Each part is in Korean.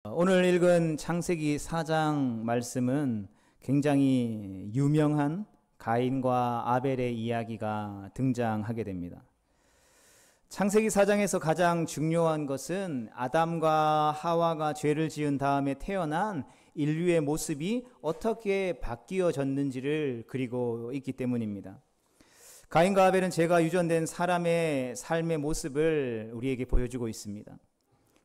오늘 읽은 창세기 4장 말씀은 굉장히 유명한 가인과 아벨의 이야기가 등장하게 됩니다. 창세기 4장에서 가장 중요한 것은 아담과 하와가 죄를 지은 다음에 태어난 인류의 모습이 어떻게 바뀌어졌는지를 그리고 있기 때문입니다. 가인과 아벨은 죄가 유전된 사람의 삶의 모습을 우리에게 보여주고 있습니다.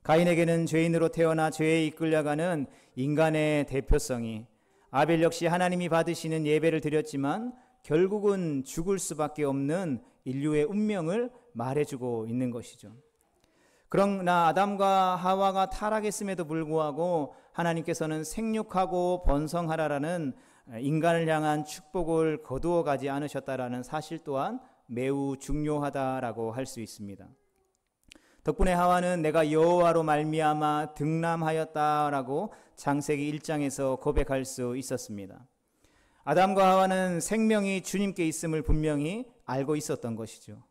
가인에게는 죄인으로 태어나 죄에 이끌려가는 인간의 대표성이, 아벨 역시 하나님이 받으시는 예배를 드렸지만 결국은 죽을 수밖에 없는 인류의 운명을 말해주고 있는 것이죠. 그러나 아담과 하와가 타락했음에도 불구하고 하나님께서는 생육하고 번성하라라는 인간을 향한 축복을 거두어 가지 않으셨다라는 사실 또한 매우 중요하다라고 할 수 있습니다. 덕분에 하와는 내가 여호와로 말미암아 등남하였다라고 창세기 1장에서 고백할 수 있었습니다. 아담과 하와는 생명이 주님께 있음을 분명히 알고 있었던 것이죠.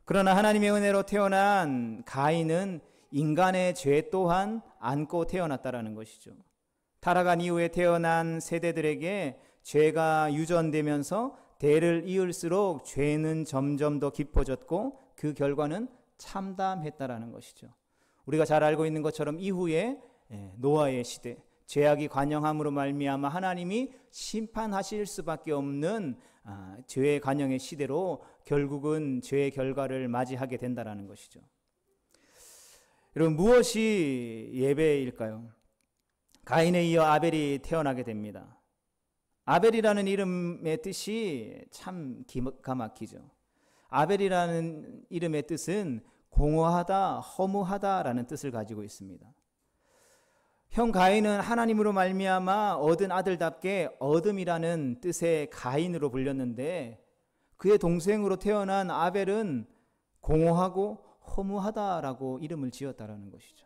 그러나 하나님의 은혜로 태어난 가인은 인간의 죄 또한 안고 태어났다라는 것이죠. 타락한 이후에 태어난 세대들에게 죄가 유전되면서 대를 이을수록 죄는 점점 더 깊어졌고 그 결과는 참담했다라는 것이죠. 우리가 잘 알고 있는 것처럼 이후에 노아의 시대, 죄악이 관영함으로 말미암아 하나님이 심판하실 수밖에 없는 죄의 관영의 시대로 결국은 죄의 결과를 맞이하게 된다라는 것이죠. 여러분, 무엇이 예배일까요? 가인에 이어 아벨이 태어나게 됩니다. 아벨이라는 이름의 뜻이 참 기가 막히죠. 아벨이라는 이름의 뜻은 공허하다, 허무하다라는 뜻을 가지고 있습니다. 형 가인은 하나님으로 말미암아 얻은 아들답게 어둠이라는 뜻의 가인으로 불렸는데 그의 동생으로 태어난 아벨은 공허하고 허무하다라고 이름을 지었다라는 것이죠.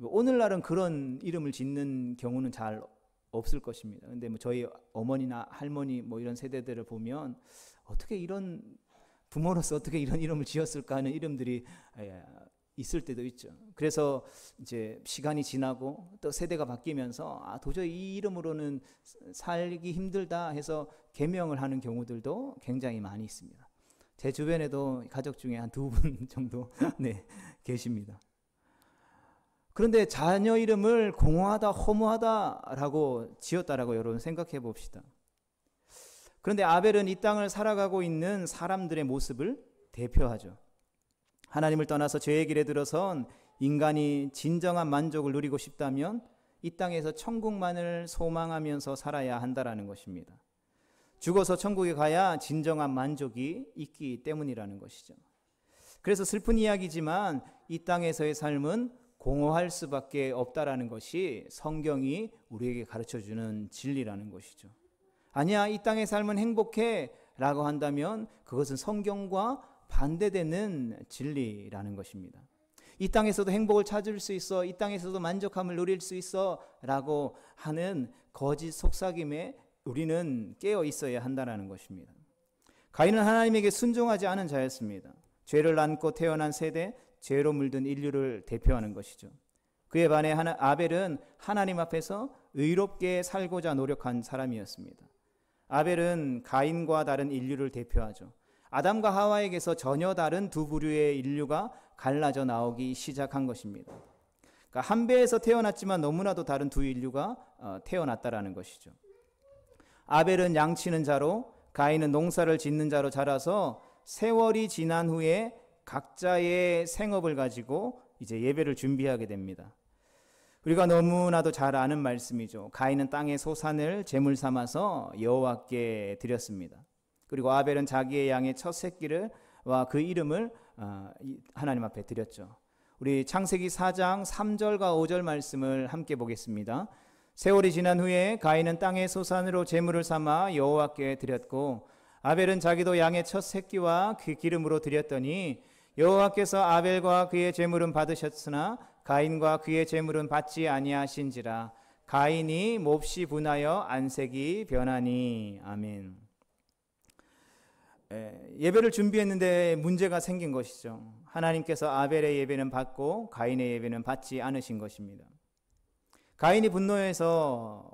오늘날은 그런 이름을 짓는 경우는 잘 없을 것입니다. 근데 저희 어머니나 할머니 이런 세대들을 보면 어떻게 이런 부모로서 어떻게 이런 이름을 지었을까 하는 이름들이 있을 때도 있죠. 그래서 이제 시간이 지나고 또 세대가 바뀌면서 도저히 이 이름으로는 살기 힘들다 해서 개명을 하는 경우들도 굉장히 많이 있습니다. 제 주변에도 가족 중에 한 2분 정도 계십니다. 그런데 자녀 이름을 공허하다, 허무하다라고 지었다라고 여러분 생각해 봅시다. 그런데 아벨은 이 땅을 살아가고 있는 사람들의 모습을 대표하죠. 하나님을 떠나서 죄의 길에 들어선 인간이 진정한 만족을 누리고 싶다면 이 땅에서 천국만을 소망하면서 살아야 한다라는 것입니다. 죽어서 천국에 가야 진정한 만족이 있기 때문이라는 것이죠. 그래서 슬픈 이야기지만 이 땅에서의 삶은 공허할 수밖에 없다라는 것이 성경이 우리에게 가르쳐주는 진리라는 것이죠. 아니야, 이 땅의 삶은 행복해 라고 한다면 그것은 성경과 반대되는 진리라는 것입니다. 이 땅에서도 행복을 찾을 수 있어, 이 땅에서도 만족함을 누릴 수 있어 라고 하는 거짓 속삭임에 우리는 깨어 있어야 한다는 것입니다. 가인은 하나님에게 순종하지 않은 자였습니다. 죄를 안고 태어난 세대, 죄로 물든 인류를 대표하는 것이죠. 그에 반해 아벨은 하나님 앞에서 의롭게 살고자 노력한 사람이었습니다. 아벨은 가인과 다른 인류를 대표하죠. 아담과 하와에게서 전혀 다른 두 부류의 인류가 갈라져 나오기 시작한 것입니다. 그러니까 한 배에서 태어났지만 너무나도 다른 두 인류가 태어났다라는 것이죠. 아벨은 양치는 자로, 가인은 농사를 짓는 자로 자라서 세월이 지난 후에 각자의 생업을 가지고 이제 예배를 준비하게 됩니다. 우리가 너무나도 잘 아는 말씀이죠. 가인은 땅의 소산을 제물 삼아서 여호와께 드렸습니다. 그리고 아벨은 자기의 양의 첫 새끼와 그 이름을 하나님 앞에 드렸죠. 우리 창세기 4장 3절과 5절 말씀을 함께 보겠습니다. 세월이 지난 후에 가인은 땅의 소산으로 제물을 삼아 여호와께 드렸고 아벨은 자기도 양의 첫 새끼와 그 기름으로 드렸더니 여호와께서 아벨과 그의 제물은 받으셨으나 가인과 그의 제물은 받지 아니하신지라. 가인이 몹시 분하여 안색이 변하니. 아멘. 예배를 준비했는데 문제가 생긴 것이죠. 하나님께서 아벨의 예배는 받고 가인의 예배는 받지 않으신 것입니다. 가인이 분노해서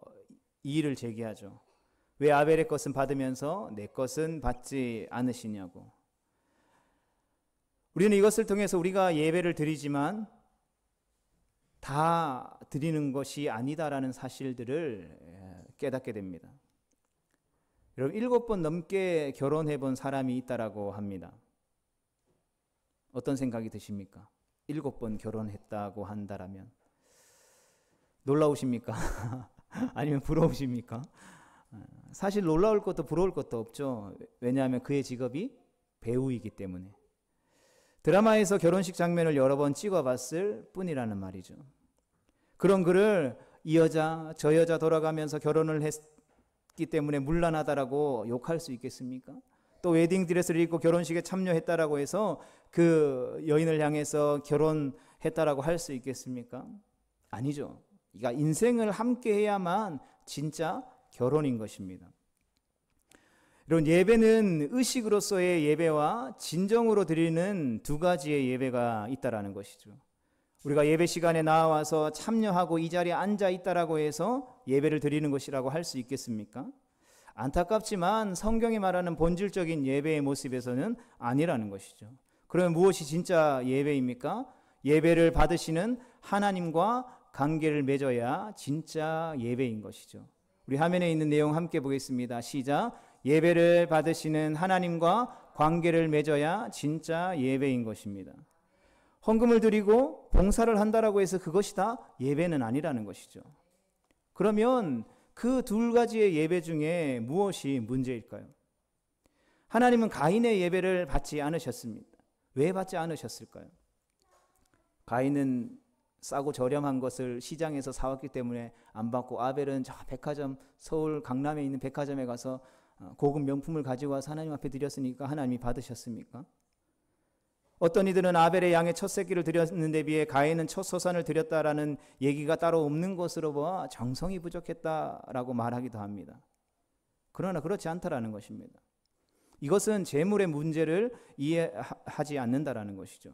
이의를 제기하죠. 왜 아벨의 것은 받으면서 내 것은 받지 않으시냐고. 우리는 이것을 통해서 우리가 예배를 드리지만 다 드리는 것이 아니다라는 사실들을 깨닫게 됩니다. 여러분 7번 넘게 결혼해 본 사람이 있다라고 합니다. 어떤 생각이 드십니까? 7번 결혼했다고 한다라면 놀라우십니까? 아니면 부러우십니까? 사실 놀라울 것도 부러울 것도 없죠. 왜냐하면 그의 직업이 배우이기 때문에. 드라마에서 결혼식 장면을 여러 번 찍어봤을 뿐이라는 말이죠. 그런 그를 이 여자 저 여자 돌아가면서 결혼을 했기 때문에 문란하다라고 욕할 수 있겠습니까? 또 웨딩드레스를 입고 결혼식에 참여했다라고 해서 그 여인을 향해서 결혼했다라고 할 수 있겠습니까? 아니죠. 그러니까 인생을 함께 해야만 진짜 결혼인 것입니다. 여러분 예배는 의식으로서의 예배와 진정으로 드리는 두 가지의 예배가 있다라는 것이죠. 우리가 예배 시간에 나와서 참여하고 이 자리에 앉아 있다라고 해서 예배를 드리는 것이라고 할 수 있겠습니까? 안타깝지만 성경이 말하는 본질적인 예배의 모습에서는 아니라는 것이죠. 그러면 무엇이 진짜 예배입니까? 예배를 받으시는 하나님과 관계를 맺어야 진짜 예배인 것이죠. 우리 화면에 있는 내용 함께 보겠습니다. 시작. 예배를 받으시는 하나님과 관계를 맺어야 진짜 예배인 것입니다. 헌금을 드리고 봉사를 한다라고 해서 그것이 다 예배는 아니라는 것이죠. 그러면 그 두 가지의 예배 중에 무엇이 문제일까요? 하나님은 가인의 예배를 받지 않으셨습니다. 왜 받지 않으셨을까요? 가인은 싸고 저렴한 것을 시장에서 사왔기 때문에 안 받고 아벨은 저 백화점 서울 강남에 있는 백화점에 가서 고급 명품을 가지고 와서 하나님 앞에 드렸으니까 하나님이 받으셨습니까? 어떤 이들은 아벨의 양의 첫 새끼를 드렸는데 비해 가인은 첫 소산을 드렸다라는 얘기가 따로 없는 것으로 보아 정성이 부족했다라고 말하기도 합니다. 그러나 그렇지 않다라는 것입니다. 이것은 재물의 문제를 이해하지 않는다라는 것이죠.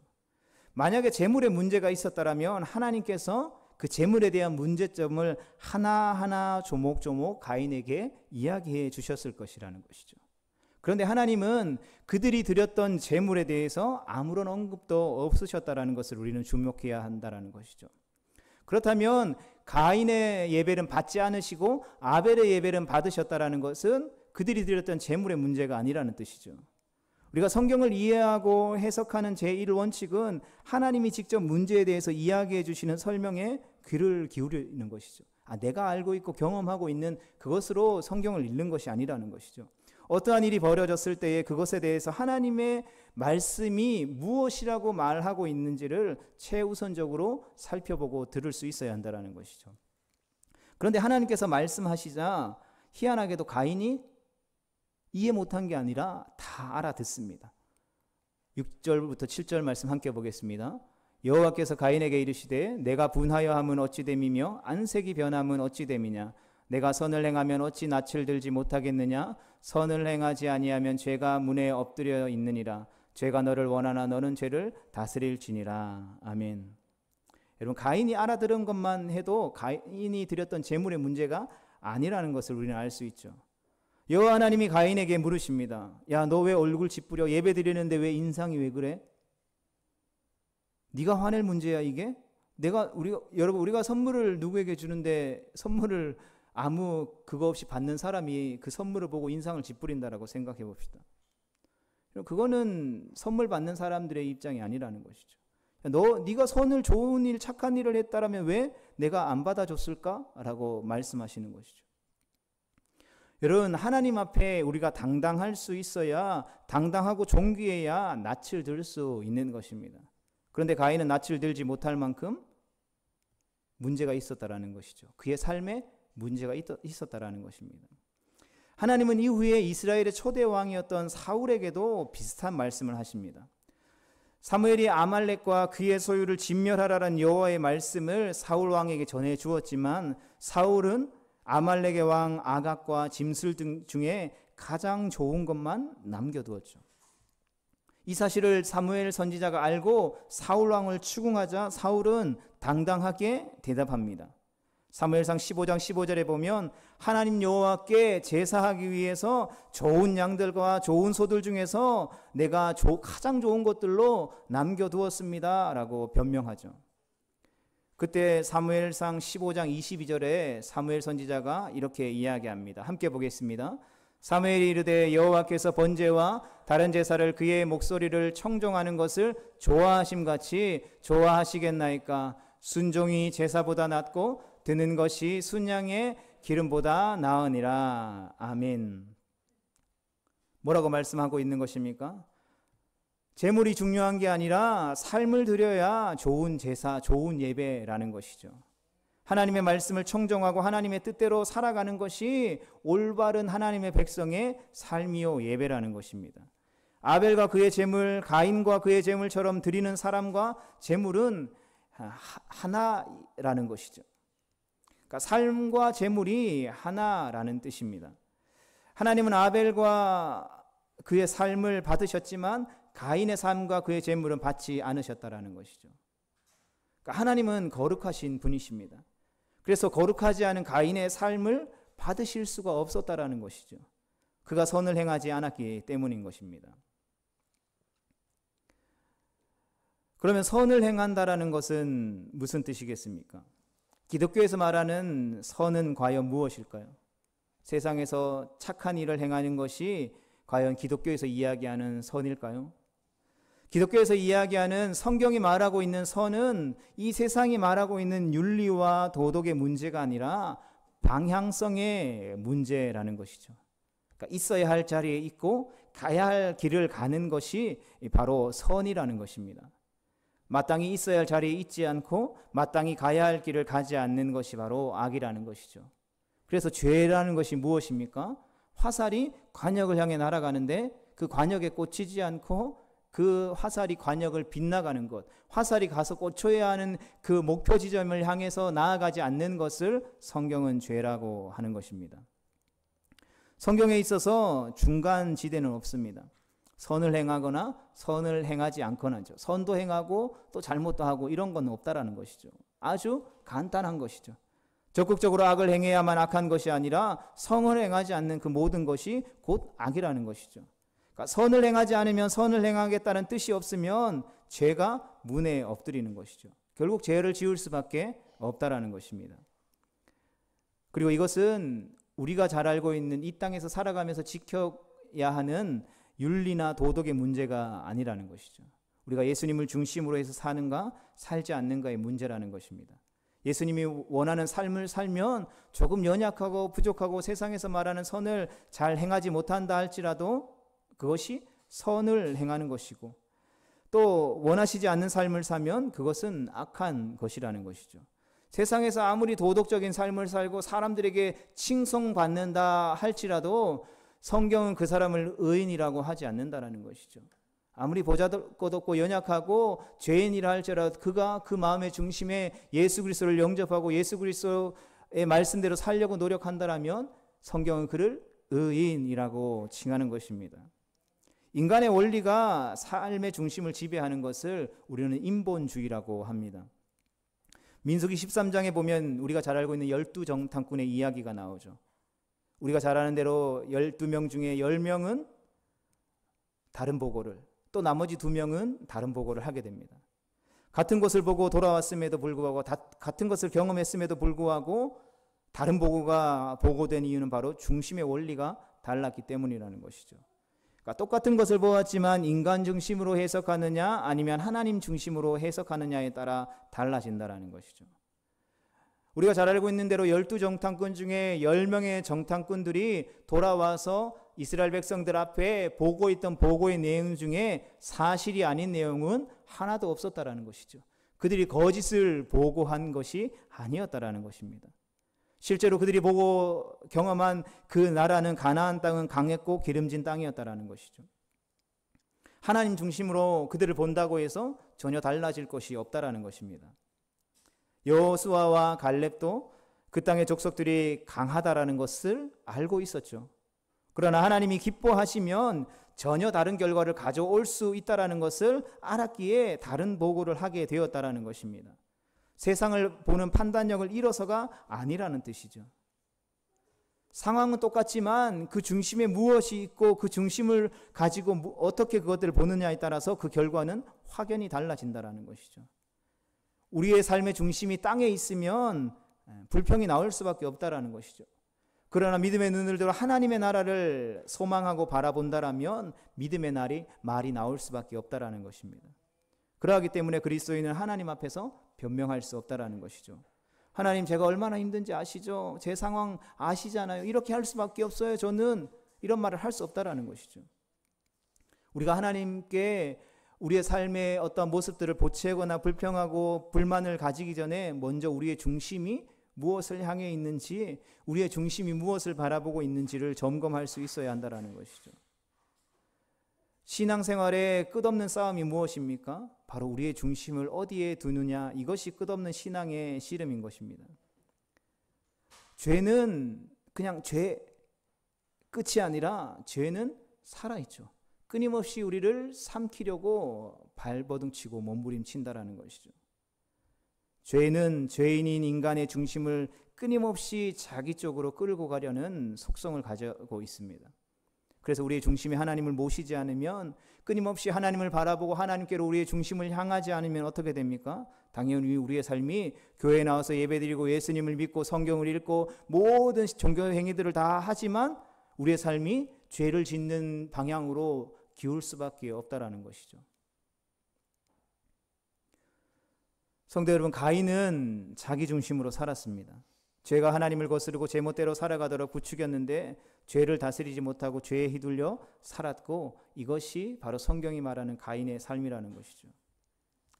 만약에 재물의 문제가 있었다면 하나님께서 그 재물에 대한 문제점을 하나하나 조목조목 가인에게 이야기해 주셨을 것이라는 것이죠. 그런데 하나님은 그들이 드렸던 재물에 대해서 아무런 언급도 없으셨다라는 것을 우리는 주목해야 한다라는 것이죠. 그렇다면 가인의 예배는 받지 않으시고 아벨의 예배는 받으셨다라는 것은 그들이 드렸던 재물의 문제가 아니라는 뜻이죠. 우리가 성경을 이해하고 해석하는 제1원칙은 하나님이 직접 문제에 대해서 이야기해 주시는 설명에 귀를 기울이는 것이죠. 내가 알고 있고 경험하고 있는 그것으로 성경을 읽는 것이 아니라는 것이죠. 어떠한 일이 벌어졌을 때에 그것에 대해서 하나님의 말씀이 무엇이라고 말하고 있는지를 최우선적으로 살펴보고 들을 수 있어야 한다는 것이죠. 그런데 하나님께서 말씀하시자 희한하게도 가인이 이해 못한 게 아니라 다 알아듣습니다. 6절부터 7절 말씀 함께 보겠습니다. 여호와께서 가인에게 이르시되 내가 분하여 함은 어찌 됨이며 안색이 변함은 어찌 됨이냐 내가 선을 행하면 어찌 낯을 들지 못하겠느냐 선을 행하지 아니하면 죄가 문에 엎드려 있느니라 죄가 너를 원하나 너는 죄를 다스릴지니라. 아멘. 여러분 가인이 알아들은 것만 해도 가인이 드렸던 재물의 문제가 아니라는 것을 우리는 알 수 있죠. 여호와 하나님이 가인에게 물으십니다. 야, 너 왜 얼굴 찌푸려? 예배 드리는데 왜 인상이 왜 그래? 네가 화낼 문제야 이게? 여러분 우리가 선물을 누구에게 주는데 선물을 아무 그거 없이 받는 사람이 그 선물을 보고 인상을 찌푸린다라고 생각해 봅시다. 그거는 선물 받는 사람들의 입장이 아니라는 것이죠. 네가 선을 좋은 일 착한 일을 했다라면 왜 내가 안 받아줬을까라고 말씀하시는 것이죠. 여러분 하나님 앞에 우리가 당당할 수 있어야 당당하고 존귀해야 낯을 들 수 있는 것입니다. 그런데 가인은 낯을 들지 못할 만큼 문제가 있었다라는 것이죠. 그의 삶에 문제가 있었다라는 것입니다. 하나님은 이후에 이스라엘의 초대 왕이었던 사울에게도 비슷한 말씀을 하십니다. 사무엘이 아말렉과 그의 소유를 진멸하라는 여호와의 말씀을 사울 왕에게 전해 주었지만 사울은 아말렉의 왕 아각과 짐승 중에 가장 좋은 것만 남겨두었죠. 이 사실을 사무엘 선지자가 알고 사울 왕을 추궁하자 사울은 당당하게 대답합니다. 사무엘상 15장 15절에 보면 하나님 여호와께 제사하기 위해서 좋은 양들과 좋은 소들 중에서 내가 가장 좋은 것들로 남겨두었습니다 라고 변명하죠. 그때 사무엘상 15장 22절에 사무엘 선지자가 이렇게 이야기합니다. 함께 보겠습니다. 사무엘이 이르되 여호와께서 번제와 다른 제사를 그의 목소리를 청종하는 것을 좋아하심같이 좋아하시겠나이까. 순종이 제사보다 낫고 드는 것이 순양의 기름보다 나으니라. 아멘. 뭐라고 말씀하고 있는 것입니까? 제물이 중요한 게 아니라 삶을 드려야 좋은 제사, 좋은 예배라는 것이죠. 하나님의 말씀을 청종하고 하나님의 뜻대로 살아가는 것이 올바른 하나님의 백성의 삶이요 예배라는 것입니다. 아벨과 그의 제물, 가인과 그의 제물처럼 드리는 사람과 제물은 하나라는 것이죠. 그러니까 삶과 제물이 하나라는 뜻입니다. 하나님은 아벨과 그의 삶을 받으셨지만 가인의 삶과 그의 제물은 받지 않으셨다라는 것이죠. 그러니까 하나님은 거룩하신 분이십니다. 그래서 거룩하지 않은 가인의 삶을 받으실 수가 없었다라는 것이죠. 그가 선을 행하지 않았기 때문인 것입니다. 그러면 선을 행한다라는 것은 무슨 뜻이겠습니까? 기독교에서 말하는 선은 과연 무엇일까요? 세상에서 착한 일을 행하는 것이 과연 기독교에서 이야기하는 선일까요? 기독교에서 이야기하는 성경이 말하고 있는 선은 이 세상이 말하고 있는 윤리와 도덕의 문제가 아니라 방향성의 문제라는 것이죠. 그러니까 있어야 할 자리에 있고 가야 할 길을 가는 것이 바로 선이라는 것입니다. 마땅히 있어야 할 자리에 있지 않고 마땅히 가야 할 길을 가지 않는 것이 바로 악이라는 것이죠. 그래서 죄라는 것이 무엇입니까? 화살이 관역을 향해 날아가는데 그 관역에 꽂히지 않고 그 화살이 관역을 빗나가는 것, 화살이 가서 꽂혀야 하는 그 목표 지점을 향해서 나아가지 않는 것을 성경은 죄라고 하는 것입니다. 성경에 있어서 중간 지대는 없습니다. 선을 행하거나 선을 행하지 않거나죠. 선도 행하고 또 잘못도 하고 이런 건 없다라는 것이죠. 아주 간단한 것이죠. 적극적으로 악을 행해야만 악한 것이 아니라 선을 행하지 않는 그 모든 것이 곧 악이라는 것이죠. 그러니까 선을 행하지 않으면 선을 행하겠다는 뜻이 없으면 죄가 문에 엎드리는 것이죠. 결국 죄를 지을 수밖에 없다라는 것입니다. 그리고 이것은 우리가 잘 알고 있는 이 땅에서 살아가면서 지켜야 하는 윤리나 도덕의 문제가 아니라는 것이죠. 우리가 예수님을 중심으로 해서 사는가 살지 않는가의 문제라는 것입니다. 예수님이 원하는 삶을 살면 조금 연약하고 부족하고 세상에서 말하는 선을 잘 행하지 못한다 할지라도 그것이 선을 행하는 것이고 또 원하시지 않는 삶을 사면 그것은 악한 것이라는 것이죠. 세상에서 아무리 도덕적인 삶을 살고 사람들에게 칭송받는다 할지라도 성경은 그 사람을 의인이라고 하지 않는다라는 것이죠. 아무리 보잘것없고 연약하고 죄인이라 할지라도 그가 그 마음의 중심에 예수 그리스도를 영접하고 예수 그리스도의 말씀대로 살려고 노력한다라면 성경은 그를 의인이라고 칭하는 것입니다. 인간의 원리가 삶의 중심을 지배하는 것을 우리는 인본주의라고 합니다. 민수기 13장에 보면 우리가 잘 알고 있는 12정탐꾼의 이야기가 나오죠. 우리가 잘 아는 대로 12명 중에 10명은 다른 보고를, 또 나머지 2명은 다른 보고를 하게 됩니다. 같은 것을 보고 돌아왔음에도 불구하고 같은 것을 경험했음에도 불구하고 다른 보고가 보고된 이유는 바로 중심의 원리가 달랐기 때문이라는 것이죠. 그러니까 똑같은 것을 보았지만 인간 중심으로 해석하느냐 아니면 하나님 중심으로 해석하느냐에 따라 달라진다는 것이죠. 우리가 잘 알고 있는 대로 12정탐꾼 중에 10명의 정탐꾼들이 돌아와서 이스라엘 백성들 앞에 보고했던 보고의 내용 중에 사실이 아닌 내용은 하나도 없었다라는 것이죠. 그들이 거짓을 보고한 것이 아니었다라는 것입니다. 실제로 그들이 보고 경험한 그 나라는 가나안 땅은 강했고 기름진 땅이었다라는 것이죠. 하나님 중심으로 그들을 본다고 해서 전혀 달라질 것이 없다라는 것입니다. 여호수아와 갈렙도 그 땅의 족속들이 강하다라는 것을 알고 있었죠. 그러나 하나님이 기뻐하시면 전혀 다른 결과를 가져올 수 있다는 것을 알았기에 다른 보고를 하게 되었다는 것입니다. 세상을 보는 판단력을 잃어서가 아니라는 뜻이죠. 상황은 똑같지만 그 중심에 무엇이 있고 그 중심을 가지고 어떻게 그것들을 보느냐에 따라서 그 결과는 확연히 달라진다는 것이죠. 우리의 삶의 중심이 땅에 있으면 불평이 나올 수밖에 없다는 것이죠. 그러나 믿음의 눈을 들어 하나님의 나라를 소망하고 바라본다라면 믿음의 말이 나올 수밖에 없다는 것입니다. 그러하기 때문에 그리스도인은 하나님 앞에서 변명할 수 없다는 것이죠. 하나님, 제가 얼마나 힘든지 아시죠? 제 상황 아시잖아요. 이렇게 할 수밖에 없어요. 저는 이런 말을 할 수 없다는 것이죠. 우리가 하나님께 우리의 삶의 어떤 모습들을 보채거나 불평하고 불만을 가지기 전에 먼저 우리의 중심이 무엇을 향해 있는지, 우리의 중심이 무엇을 바라보고 있는지를 점검할 수 있어야 한다는 것이죠. 신앙생활의 끝없는 싸움이 무엇입니까? 바로 우리의 중심을 어디에 두느냐, 이것이 끝없는 신앙의 씨름인 것입니다. 죄는 그냥 죄 끝이 아니라 죄는 살아있죠. 끊임없이 우리를 삼키려고 발버둥치고 몸부림친다라는 것이죠. 죄는 죄인인 인간의 중심을 끊임없이 자기 쪽으로 끌고 가려는 속성을 가지고 있습니다. 그래서 우리의 중심이 하나님을 모시지 않으면, 끊임없이 하나님을 바라보고 하나님께로 우리의 중심을 향하지 않으면 어떻게 됩니까? 당연히 우리의 삶이 교회에 나와서 예배드리고 예수님을 믿고 성경을 읽고 모든 종교 행위들을 다 하지만 우리의 삶이 죄를 짓는 방향으로 기울 수밖에 없다라는 것이죠. 성도 여러분, 가인은 자기 중심으로 살았습니다. 죄가 하나님을 거스르고 제멋대로 살아가도록 부추겼는데 죄를 다스리지 못하고 죄에 휘둘려 살았고, 이것이 바로 성경이 말하는 가인의 삶이라는 것이죠.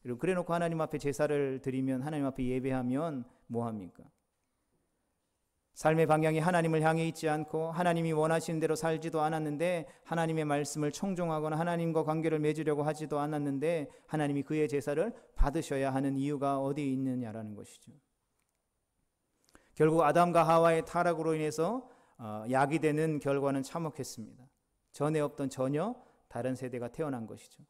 그리고 그래놓고 하나님 앞에 제사를 드리면, 하나님 앞에 예배하면 뭐합니까? 삶의 방향이 하나님을 향해 있지 않고 하나님이 원하시는 대로 살지도 않았는데, 하나님의 말씀을 청종하거나 하나님과 관계를 맺으려고 하지도 않았는데 하나님이 그의 제사를 받으셔야 하는 이유가 어디에 있느냐라는 것이죠. 결국 아담과 하와의 타락으로 인해서 야기되는 결과는 참혹했습니다. 전에 없던 전혀 다른 세대가 태어난 것이죠.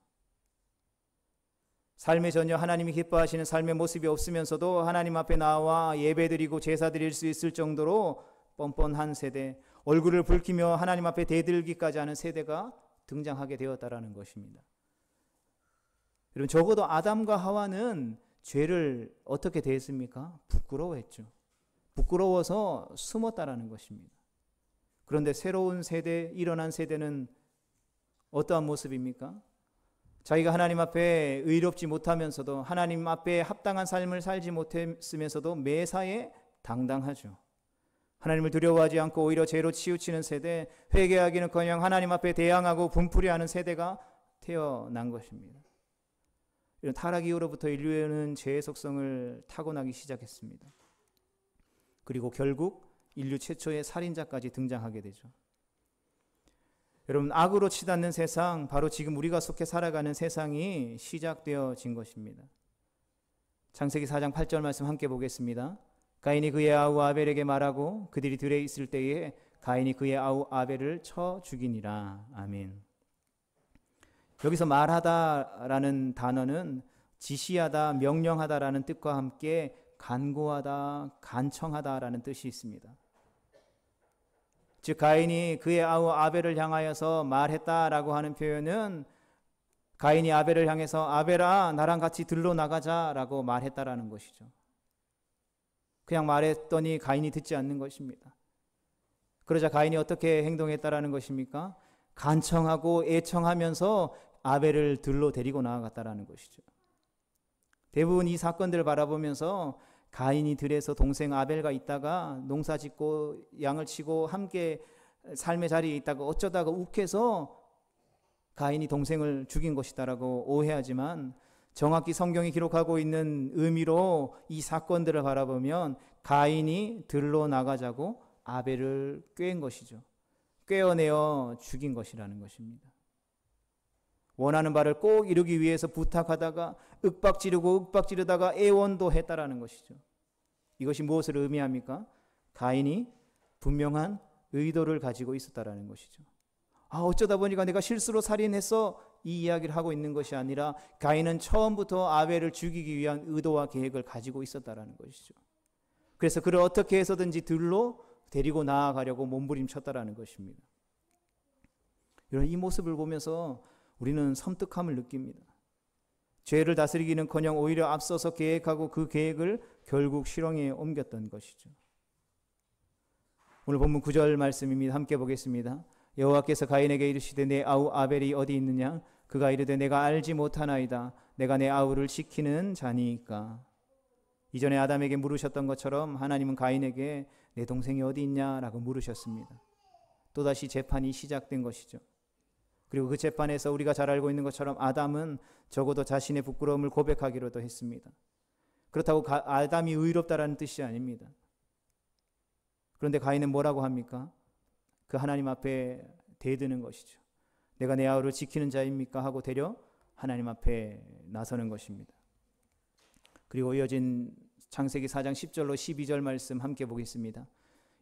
삶에 전혀 하나님이 기뻐하시는 삶의 모습이 없으면서도 하나님 앞에 나와 예배드리고 제사드릴 수 있을 정도로 뻔뻔한 세대, 얼굴을 붉히며 하나님 앞에 대들기까지 하는 세대가 등장하게 되었다라는 것입니다. 여러분, 적어도 아담과 하와는 죄를 어떻게 대했습니까? 부끄러워했죠. 부끄러워서 숨었다라는 것입니다. 그런데 새로운 세대, 일어난 세대는 어떠한 모습입니까? 자기가 하나님 앞에 의롭지 못하면서도, 하나님 앞에 합당한 삶을 살지 못했으면서도 매사에 당당하죠. 하나님을 두려워하지 않고 오히려 죄로 치우치는 세대, 회개하기는커녕 하나님 앞에 대항하고 분풀이하는 세대가 태어난 것입니다. 이런 타락 이후로부터 인류는 죄의 속성을 타고나기 시작했습니다. 그리고 결국 인류 최초의 살인자까지 등장하게 되죠. 여러분, 악으로 치닫는 세상, 바로 지금 우리가 속해 살아가는 세상이 시작되어진 것입니다. 창세기 4장 8절 말씀 함께 보겠습니다. 가인이 그의 아우 아벨에게 말하고 그들이 들에 있을 때에 가인이 그의 아우 아벨을 쳐 죽이니라. 아멘. 여기서 말하다라는 단어는 지시하다, 명령하다라는 뜻과 함께 간구하다, 간청하다라는 뜻이 있습니다. 즉 가인이 그의 아우 아벨을 향하여서 말했다라고 하는 표현은 가인이 아벨을 향해서 아벨아 나랑 같이 들러 나가자라고 말했다라는 것이죠. 그냥 말했더니 가인이 듣지 않는 것입니다. 그러자 가인이 어떻게 행동했다라는 것입니까? 간청하고 애청하면서 아벨을 들러 데리고 나아갔다라는 것이죠. 대부분 이 사건들을 바라보면서 가인이 들에서 동생 아벨과 있다가 농사 짓고 양을 치고 함께 삶의 자리에 있다가 어쩌다가 욱해서 가인이 동생을 죽인 것이다라고 오해하지만, 정확히 성경이 기록하고 있는 의미로 이 사건들을 바라보면 가인이 들로 나가자고 아벨을 꾀은 것이죠. 꾀어내어 죽인 것이라는 것입니다. 원하는 바를 꼭 이루기 위해서 부탁하다가 윽박지르다가 애원도 했다라는 것이죠. 이것이 무엇을 의미합니까? 가인이 분명한 의도를 가지고 있었다라는 것이죠. 어쩌다 보니까 내가 실수로 살인했어, 이 이야기를 하고 있는 것이 아니라 가인은 처음부터 아벨을 죽이기 위한 의도와 계획을 가지고 있었다라는 것이죠. 그래서 그를 어떻게 해서든지 들로 데리고 나아가려고 몸부림쳤다라는 것입니다. 이런 이 모습을 보면서 우리는 섬뜩함을 느낍니다. 죄를 다스리기는커녕 오히려 앞서서 계획하고 그 계획을 결국 실행에 옮겼던 것이죠. 오늘 본문 9절 말씀입니다. 함께 보겠습니다. 여호와께서 가인에게 이르시되 내 아우 아벨이 어디 있느냐? 그가 이르되 내가 알지 못하나이다. 내가 내 아우를 지키는 자니이까. 이전에 아담에게 물으셨던 것처럼 하나님은 가인에게 내 동생이 어디 있냐라고 물으셨습니다. 또다시 재판이 시작된 것이죠. 그리고 그 재판에서 우리가 잘 알고 있는 것처럼 아담은 적어도 자신의 부끄러움을 고백하기로도 했습니다. 그렇다고 아담이 의롭다라는 뜻이 아닙니다. 그런데 가인은 뭐라고 합니까? 그 하나님 앞에 대드는 것이죠. 내가 내 아우를 지키는 자입니까? 하고 되려 하나님 앞에 나서는 것입니다. 그리고 이어진 창세기 4장 10절로 12절 말씀 함께 보겠습니다.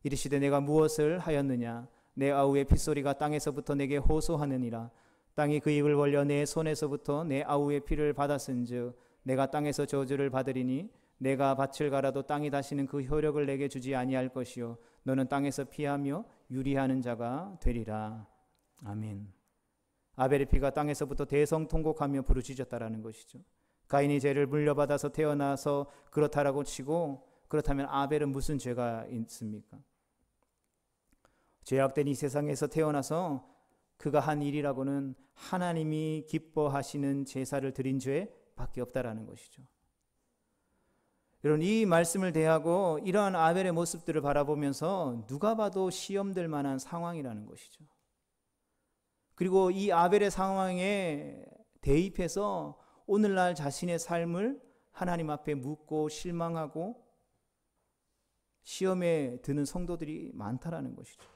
이르시되 내가 무엇을 하였느냐? 내 아우의 핏소리가 땅에서부터 내게 호소하느니라. 땅이 그 입을 벌려 내 손에서부터 내 아우의 피를 받았은즉 내가 땅에서 저주를 받으리니 내가 밭을 갈아도 땅이 다시는 그 효력을 내게 주지 아니할 것이요 너는 땅에서 피하며 유리하는 자가 되리라. 아멘. 아벨의 피가 땅에서부터 대성통곡하며 부르짖었다라는 것이죠. 가인이 죄를 물려받아서 태어나서 그렇다라고 치고, 그렇다면 아벨은 무슨 죄가 있습니까? 죄악된 이 세상에서 태어나서 그가 한 일이라고는 하나님이 기뻐하시는 제사를 드린 죄밖에 없다라는 것이죠. 여러분, 이 말씀을 대하고 이러한 아벨의 모습들을 바라보면서 누가 봐도 시험될 만한 상황이라는 것이죠. 그리고 이 아벨의 상황에 대입해서 오늘날 자신의 삶을 하나님 앞에 묻고 실망하고 시험에 드는 성도들이 많다라는 것이죠.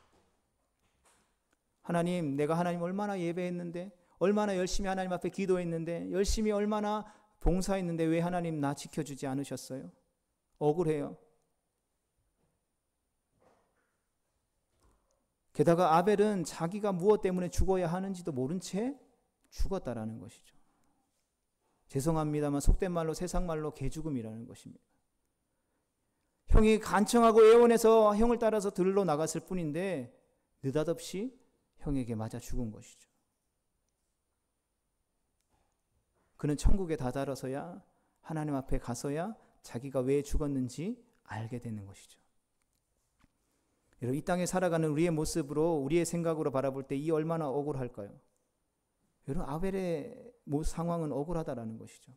하나님, 내가 하나님 얼마나 예배했는데, 얼마나 열심히 하나님 앞에 기도했는데, 열심히 얼마나 봉사했는데 왜 하나님 나 지켜주지 않으셨어요? 억울해요. 게다가 아벨은 자기가 무엇 때문에 죽어야 하는지도 모른 채 죽었다라는 것이죠. 죄송합니다만 속된 말로 세상 말로 개죽음이라는 것입니다. 형이 간청하고 애원해서 형을 따라서 들러 나갔을 뿐인데 느닷없이 형에게 맞아 죽은 것이죠. 그는 천국에 다다라서야, 하나님 앞에 가서야 자기가 왜 죽었는지 알게 되는 것이죠. 여러분, 이 땅에 살아가는 우리의 모습으로, 우리의 생각으로 바라볼 때 이 얼마나 억울할까요? 여러분, 아벨의 상황은 억울하다라는 것이죠.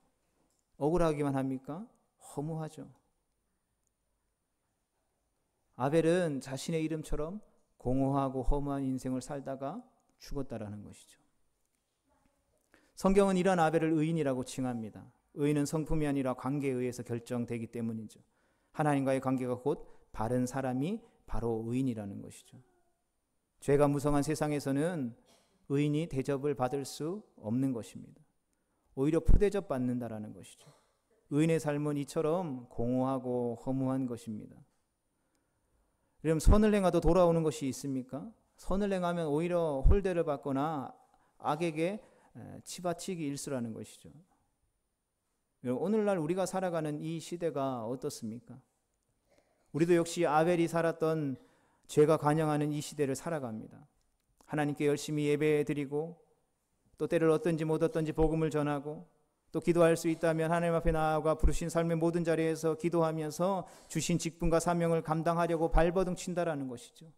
억울하기만 합니까? 허무하죠. 아벨은 자신의 이름처럼 공허하고 허무한 인생을 살다가 죽었다라는 것이죠. 성경은 이러한 아벨을 의인이라고 칭합니다. 의인은 성품이 아니라 관계에 의해서 결정되기 때문이죠. 하나님과의 관계가 곧 바른 사람이 바로 의인이라는 것이죠. 죄가 무성한 세상에서는 의인이 대접을 받을 수 없는 것입니다. 오히려 푸대접 받는다라는 것이죠. 의인의 삶은 이처럼 공허하고 허무한 것입니다. 그럼 선을 행하도 돌아오는 것이 있습니까? 선을 행하면 오히려 홀대를 받거나 악에게 치받치기 일수라는 것이죠. 오늘날 우리가 살아가는 이 시대가 어떻습니까? 우리도 역시 아벨이 살았던 죄가 관영하는 이 시대를 살아갑니다. 하나님께 열심히 예배드리고 또 때를 얻든지 못 얻든지 복음을 전하고 또 기도할 수 있다면 하나님 앞에 나아가 부르신 삶의 모든 자리에서 기도하면서 주신 직분과 사명을 감당하려고 발버둥 친다라는 것이죠.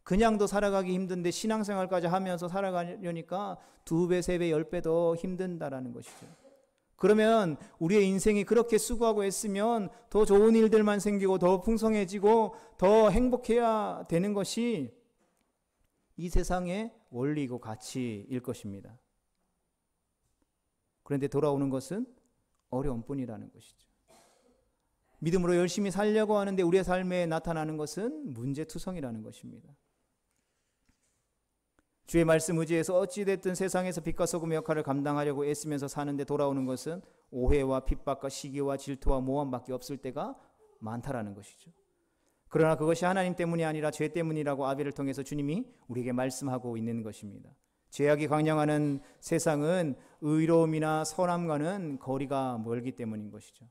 그냥도 살아가기 힘든데 신앙생활까지 하면서 살아가려니까 2배, 3배, 10배 더 힘든다라는 것이죠. 그러면 우리의 인생이 그렇게 수고하고 애쓰면 더 좋은 일들만 생기고 더 풍성해지고 더 행복해야 되는 것이 이 세상의 원리이고 가치일 것입니다. 그런데 돌아오는 것은 어려움 뿐이라는 것이죠. 믿음으로 열심히 살려고 하는데 우리의 삶에 나타나는 것은 문제투성이라는 것입니다. 주의 말씀 의지해서 어찌됐든 세상에서 빛과 소금의 역할을 감당하려고 애쓰면서 사는데 돌아오는 것은 오해와 핍박과 시기와 질투와 모함밖에 없을 때가 많다라는 것이죠. 그러나 그것이 하나님 때문이 아니라 죄 때문이라고 아벨을 통해서 주님이 우리에게 말씀하고 있는 것입니다. 죄악이 강령하는 세상은 의로움이나 선함과는 거리가 멀기 때문인 것이죠.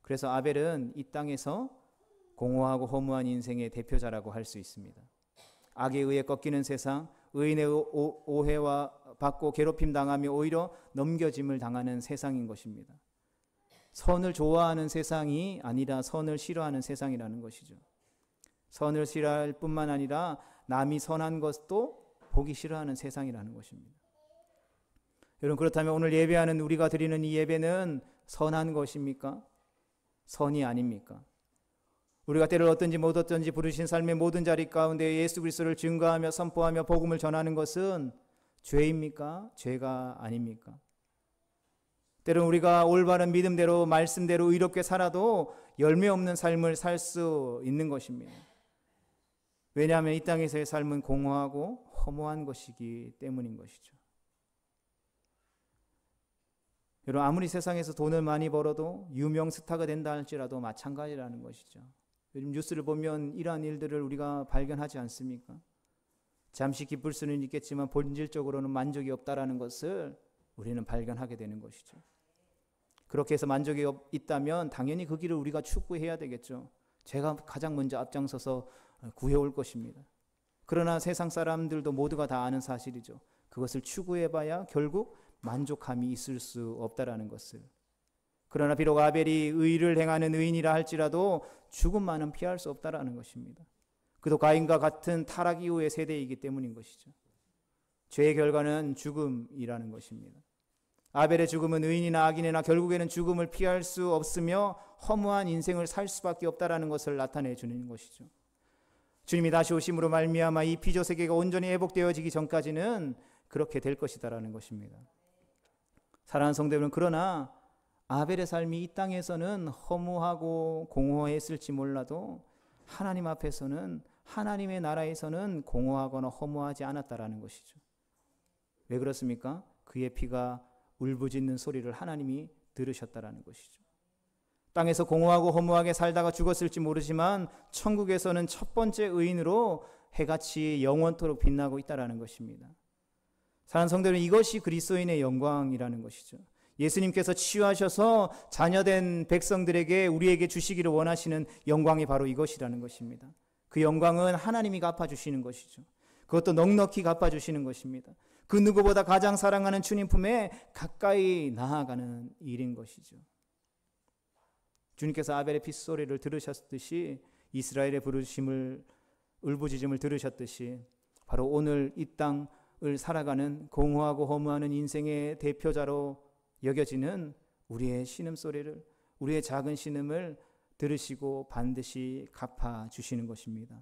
그래서 아벨은 이 땅에서 공허하고 허무한 인생의 대표자라고 할 수 있습니다. 악에 의해 꺾이는 세상, 의인의 오해와 받고 괴롭힘 당하며 오히려 넘겨짐을 당하는 세상인 것입니다. 선을 좋아하는 세상이 아니라 선을 싫어하는 세상이라는 것이죠. 선을 싫어할 뿐만 아니라 남이 선한 것도 보기 싫어하는 세상이라는 것입니다. 여러분, 그렇다면 오늘 예배하는 우리가 드리는 이 예배는 선한 것입니까? 선이 아닙니까? 우리가 때를 어떤지 못 어떤지 부르신 삶의 모든 자리 가운데 예수 그리스도를 증거하며 선포하며 복음을 전하는 것은 죄입니까? 죄가 아닙니까? 때로는 우리가 올바른 믿음대로 말씀대로 의롭게 살아도 열매 없는 삶을 살 수 있는 것입니다. 왜냐하면 이 땅에서의 삶은 공허하고 허무한 것이기 때문인 것이죠. 여러분, 아무리 세상에서 돈을 많이 벌어도 유명 스타가 된다 할지라도 마찬가지라는 것이죠. 요즘 뉴스를 보면 이러한 일들을 우리가 발견하지 않습니까? 잠시 기쁠 수는 있겠지만 본질적으로는 만족이 없다라는 것을 우리는 발견하게 되는 것이죠. 그렇게 해서 만족이 있다면 당연히 그 길을 우리가 추구해야 되겠죠. 제가 가장 먼저 앞장서서 구해올 것입니다. 그러나 세상 사람들도 모두가 다 아는 사실이죠. 그것을 추구해봐야 결국 만족함이 있을 수 없다라는 것을. 그러나 비록 아벨이 의를 행하는 의인이라 할지라도 죽음만은 피할 수 없다라는 것입니다. 그도 가인과 같은 타락 이후의 세대이기 때문인 것이죠. 죄의 결과는 죽음이라는 것입니다. 아벨의 죽음은 의인이나 악인이나 결국에는 죽음을 피할 수 없으며 허무한 인생을 살 수밖에 없다라는 것을 나타내 주는 것이죠. 주님이 다시 오심으로 말미암아 이 피조 세계가 온전히 회복되어지기 전까지는 그렇게 될 것이다라는 것입니다. 사랑하는 성도 여러분, 그러나 아벨의 삶이 이 땅에서는 허무하고 공허했을지 몰라도 하나님 앞에서는, 하나님의 나라에서는 공허하거나 허무하지 않았다라는 것이죠. 왜 그렇습니까? 그의 피가 울부짖는 소리를 하나님이 들으셨다라는 것이죠. 땅에서 공허하고 허무하게 살다가 죽었을지 모르지만 천국에서는 첫 번째 의인으로 해같이 영원토록 빛나고 있다라는 것입니다. 사랑하는 성도 여러분, 이것이 그리스도인의 영광이라는 것이죠. 예수님께서 치유하셔서 자녀된 백성들에게, 우리에게 주시기를 원하시는 영광이 바로 이것이라는 것입니다. 그 영광은 하나님이 갚아주시는 것이죠. 그것도 넉넉히 갚아주시는 것입니다. 그 누구보다 가장 사랑하는 주님 품에 가까이 나아가는 일인 것이죠. 주님께서 아벨의 핏소리를 들으셨듯이, 이스라엘의 울부짖음을 들으셨듯이 바로 오늘 이 땅을 살아가는 공허하고 허무하는 인생의 대표자로 여겨지는 우리의 신음소리를, 우리의 작은 신음을 들으시고 반드시 갚아주시는 것입니다.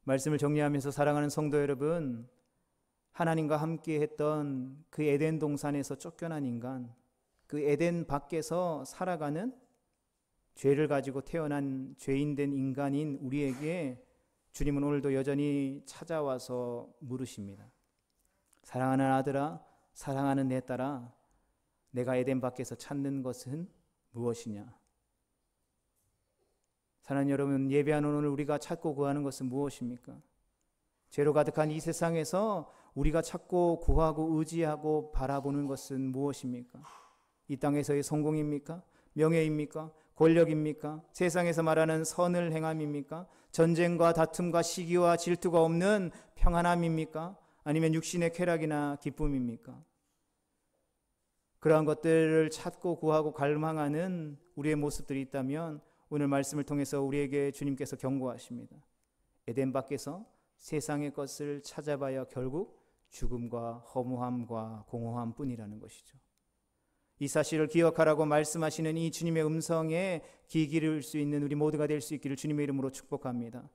말씀을 정리하면서 사랑하는 성도 여러분, 하나님과 함께 했던 그 에덴 동산에서 쫓겨난 인간, 그 에덴 밖에서 살아가는 죄를 가지고 태어난 죄인된 인간인 우리에게 주님은 오늘도 여전히 찾아와서 물으십니다. 사랑하는 아들아, 사랑하는 내 딸아, 내가 에덴 밖에서 찾는 것은 무엇이냐? 사랑하는 여러분, 예배하는 오늘 우리가 찾고 구하는 것은 무엇입니까? 죄로 가득한 이 세상에서 우리가 찾고 구하고 의지하고 바라보는 것은 무엇입니까? 이 땅에서의 성공입니까? 명예입니까? 권력입니까? 세상에서 말하는 선을 행함입니까? 전쟁과 다툼과 시기와 질투가 없는 평안함입니까? 아니면 육신의 쾌락이나 기쁨입니까? 그러한 것들을 찾고 구하고 갈망하는 우리의 모습들이 있다면 오늘 말씀을 통해서 우리에게 주님께서 경고하십니다. 에덴 밖에서 세상의 것을 찾아봐야 결국 죽음과 허무함과 공허함 뿐이라는 것이죠. 이 사실을 기억하라고 말씀하시는 이 주님의 음성에 귀 기울일 수 있는 우리 모두가 될 수 있기를 주님의 이름으로 축복합니다.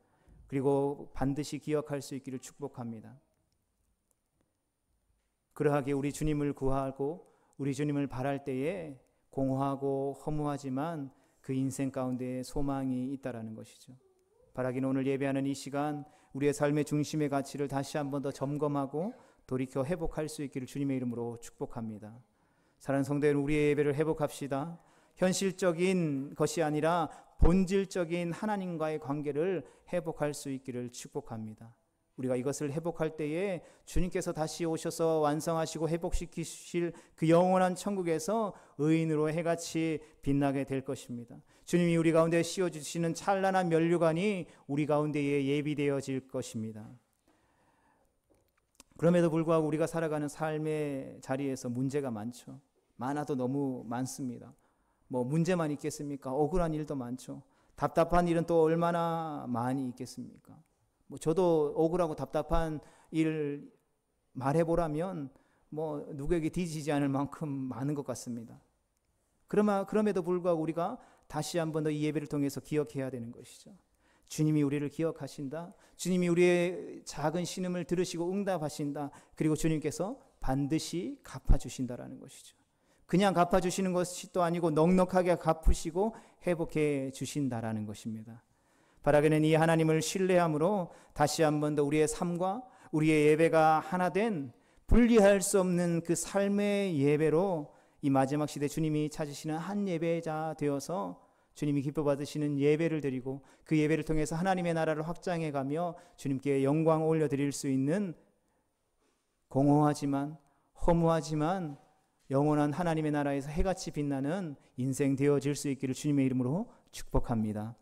그리고 반드시 기억할 수 있기를 축복합니다. 그러하게 우리 주님을 구하고 우리 주님을 바랄 때에 공허하고 허무하지만 그 인생 가운데 소망이 있다라는 것이죠. 바라기는 오늘 예배하는 이 시간 우리의 삶의 중심의 가치를 다시 한 번 더 점검하고 돌이켜 회복할 수 있기를 주님의 이름으로 축복합니다. 사랑하는 성도 여러분, 우리의 예배를 회복합시다. 현실적인 것이 아니라 본질적인 하나님과의 관계를 회복할 수 있기를 축복합니다. 우리가 이것을 회복할 때에 주님께서 다시 오셔서 완성하시고 회복시키실 그 영원한 천국에서 의인으로 해같이 빛나게 될 것입니다. 주님이 우리 가운데 씌워주시는 찬란한 면류관이 우리 가운데에 예비되어질 것입니다. 그럼에도 불구하고 우리가 살아가는 삶의 자리에서 문제가 많죠. 많아도 너무 많습니다. 뭐 문제만 있겠습니까? 억울한 일도 많죠. 답답한 일은 또 얼마나 많이 있겠습니까? 뭐 저도 억울하고 답답한 일을 말해보라면 뭐 누구에게 뒤지지 않을 만큼 많은 것 같습니다. 그럼에도 불구하고 우리가 다시 한 번 더 이 예배를 통해서 기억해야 되는 것이죠. 주님이 우리를 기억하신다. 주님이 우리의 작은 신음을 들으시고 응답하신다. 그리고 주님께서 반드시 갚아주신다라는 것이죠. 그냥 갚아주시는 것이 또 아니고 넉넉하게 갚으시고 회복해 주신다라는 것입니다. 바라기는 이 하나님을 신뢰함으로 다시 한 번 더 우리의 삶과 우리의 예배가 하나 된 분리할 수 없는 그 삶의 예배로 이 마지막 시대 주님이 찾으시는 한 예배자 되어서 주님이 기뻐 받으시는 예배를 드리고 그 예배를 통해서 하나님의 나라를 확장해 가며 주님께 영광 올려드릴 수 있는 공허하지만 허무하지만 영원한 하나님의 나라에서 해같이 빛나는 인생 되어질 수 있기를 주님의 이름으로 축복합니다.